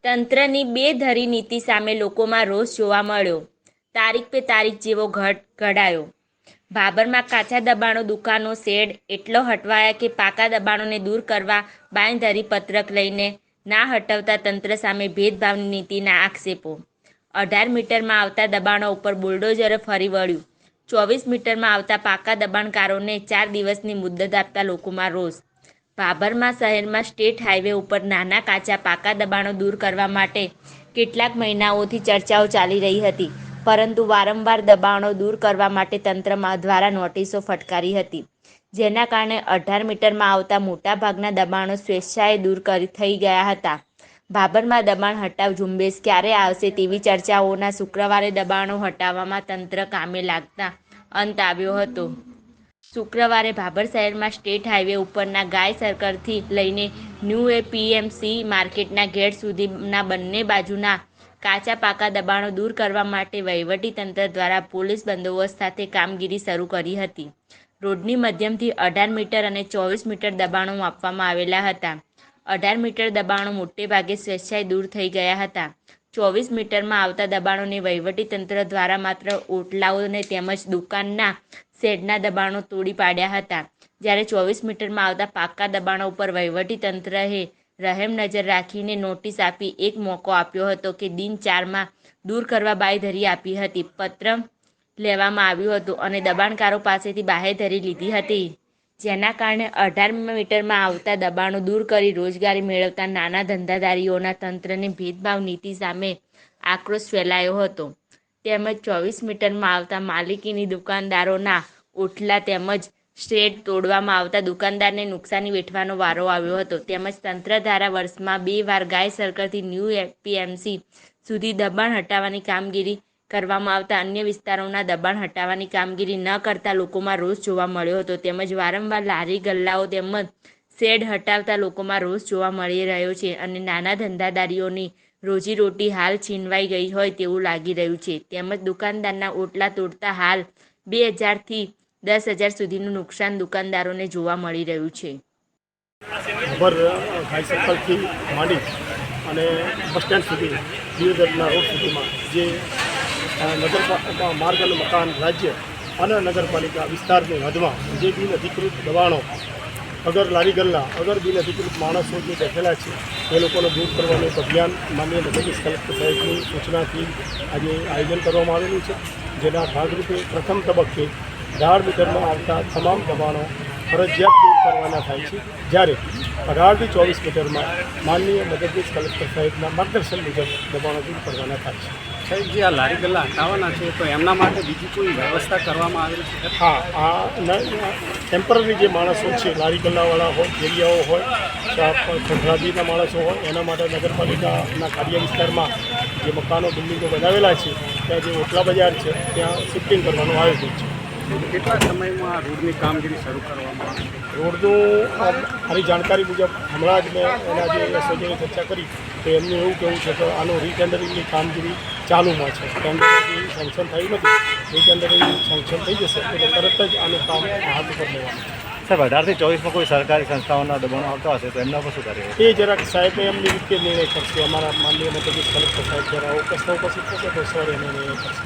તંત્રની બેધરી નીતિ સામે લોકોમાં રોષ જોવા મળ્યો. તારીખ પે તારીખ જેવો ઘડાયો. ભાભરમાં કાચા દબાણો દુકાનો શેડ એટલો હટવાયા કે પાકા દબાણોને દૂર કરવા બાંયધરી પત્રક લઈને ના હટવતા તંત્ર સામે ભેદભાવની નીતિના આક્ષેપો. 18 મીટરમાં આવતા દબાણો ઉપર બુલડોઝરે ફરી વળ્યું. 24 મીટરમાં આવતા પાકા દબાણકારોને 4 દિવસની મુદત આપતા લોકોમાં રોષ. ભાભરમાં શહેરમાં સ્ટેટ હાઈવે ઉપર નાના કાચા પાકા દબાણો દૂર કરવા માટે કેટલાક મહિનાઓથી ચર્ચાઓ ચાલી રહી હતી, પરંતુ વારંવાર દબાણો દૂર કરવા માટે તંત્ર દ્વારા નોટિસો ફટકારી હતી, જેના કારણે 18 મીટરમાં આવતા મોટાભાગના દબાણો સ્વેચ્છાએ દૂર થઈ ગયા હતા. ભાભરમાં દબાણ હટાવ ઝુંબેશ ક્યારે આવશે તેવી ચર્ચાઓના શુક્રવારે દબાણો હટાવવામાં તંત્ર કામે લાગતા અંત આવ્યો હતો. શુક્રવારે ભાભર શહેરમાં સ્ટેટ હાઈવે ઉપરના ગાય સર્કલથી લઈને ન્યૂ એપીએમસી માર્કેટના ગેટ સુધીના બંને બાજુના કાચા પાકા દબાણો દૂર કરવા માટે વહીવટીતંત્ર દ્વારા પોલીસ બંદોબસ્ત સાથે કામગીરી શરૂ કરી હતી. રોડની મધ્યમથી 18 મીટર અને 24 મીટર દબાણો માપવામાં આવેલા હતા. 18 મીટર દબાણો મોટે ભાગે સ્વેચ્છાએ દૂર થઈ ગયા હતા. 24 મીટરમાં આવતા દબાણોને વહીવટીતંત્ર દ્વારા માત્ર ઓટલાઓને તેમજ દુકાનના શેડના દબાણો તોડી પાડ્યા હતા, જ્યારે 24 મીટરમાં આવતા પાકા દબાણો ઉપર વહીવટીતંત્રએ રહેમ નજર રાખીને નોટિસ આપી એક મોકો આપ્યો હતો કે દિન 4માં દૂર કરવા બાંયધરી આપી હતી. પત્ર લેવામાં આવ્યું હતું અને દબાણકારો પાસેથી બાંહેધરી લીધી હતી, જેના કારણે 18 મીટરમાં આવતા દબાણો દૂર કરી રોજગારી મેળવતા નાના ધંધાદારીઓના તંત્રની ભેદભાવ નીતિ સામે આક્રોશ ફેલાયો હતો. તેમજ 24 મીટરમાં આવતા માલિકીની દુકાનદારોના ઓટલા તેમજ શેડ તોડવામાં આવતા દુકાનદારને નુકસાની વેઠવાનો વારો આવ્યો હતો. તેમજ તંત્ર દ્વારા વર્ષમાં 2 વાર ગાય સર્કલથી ન્યૂ એપીએમસી સુધી દબાણ હટાવવાની કામગીરી કરવામાં આવતા અન્ય વિસ્તારોના દબાણ હટાવવાની કામગીરી ન કરતા લોકોમાં રોષ જોવા મળ્યો હતો. તેમજ વારંવાર લારી ગલ્લાઓ તેમજ શેડ હટાવતા લોકોમાં રોષ જોવા મળી રહ્યો છે અને નાના ધંધાદારીઓની રોજીરોટી હાલ છીનવાઈ ગઈ હોય તેવું લાગી રહ્યું છે. તેમજ દુકાનદારના ઓટલા તોડતા હાલ 2000 થી 10,000 સુધીનું નુકસાન દુકાનદારોને જોવા મળી રહ્યું છે. ગાય સર્કલથી માંડી અને બસ સ્ટેન્ડ સુધી દિયોદરના રોડ સુધીમાં જે નગરપાલિકા માર્ગ અને મકાન રાજ્ય અને નગરપાલિકા વિસ્તારની હદમાં જે બિન અધિકૃત દબાણો અગર લારી ગલ્લા અગર બિન અધિકૃત માણસો જે બેઠેલા છે એ લોકોને દૂર કરવાનું એક અભિયાન માનનીય મદદનીશ કલેક્ટર સાહેબની સૂચનાથી આજે આયોજન કરવામાં આવેલું છે, જેના ભાગરૂપે પ્રથમ તબક્કે 18 મીટરમાં આવતા તમામ દબાણો ફરજિયાત દૂર કરવાના થાય છે, જ્યારે 18 થી 24 મીટરમાં માનનીય મદદનીશ કલેક્ટર સાહેબના માર્ગદર્શન મુજબ દબાણો દૂર કરવાના થાય છે. સાહેબ, જે આ લારી ગલ્લા હટાવવાના છે તો એમના માટે બીજી કોઈ વ્યવસ્થા કરવામાં આવેલી છે? હા, આ ટેમ્પરરી જે માણસો છે, લારી ગલ્લાવાળા હોય, ફેરિયાઓ હોય, ખંડરાજીના માણસો હોય, એના માટે નગરપાલિકાના કાર્ય વિસ્તારમાં જે મકાનો બિલ્ડિંગો બનાવેલા છે ત્યાં જે ઓટલા બજાર છે ત્યાં શિફ્ટિંગ કરવાનું આયોજન છે. કેટલા સમયમાં રોડની કામગીરી શરૂ કરવામાં આવે? રોડનું મારી જાણકારી મુજબ હમણાં જ મેં એના જે એસઓજીની ચર્ચા કરી તો એમનું એવું કહેવું છે કે આનું રીટેન્ડરિંગની કામગીરી ચાલુમાં છે. ટેન્ડર હજી સેન્કશન થયું નથી, રીટેન્ડરિંગ સેન્કશન થઈ જશે એટલે તરત જ આનું કામ હાથ ઉપર લેવાનું છે. સાહેબ, 18 થી 24માં કોઈ સરકારી સંસ્થાઓના દબાણો આવતા હશે તો એમના પર શું કરે? એ જરાક સાહેબ એમની રીતે નિર્ણય કરશે. અમારા માનનીય મદદનીશ કલેક્ટર સાહેબ જરા પ્રશ્નો ઉપસ્થિત થશે તો સર એનો નિર્ણય કરશે.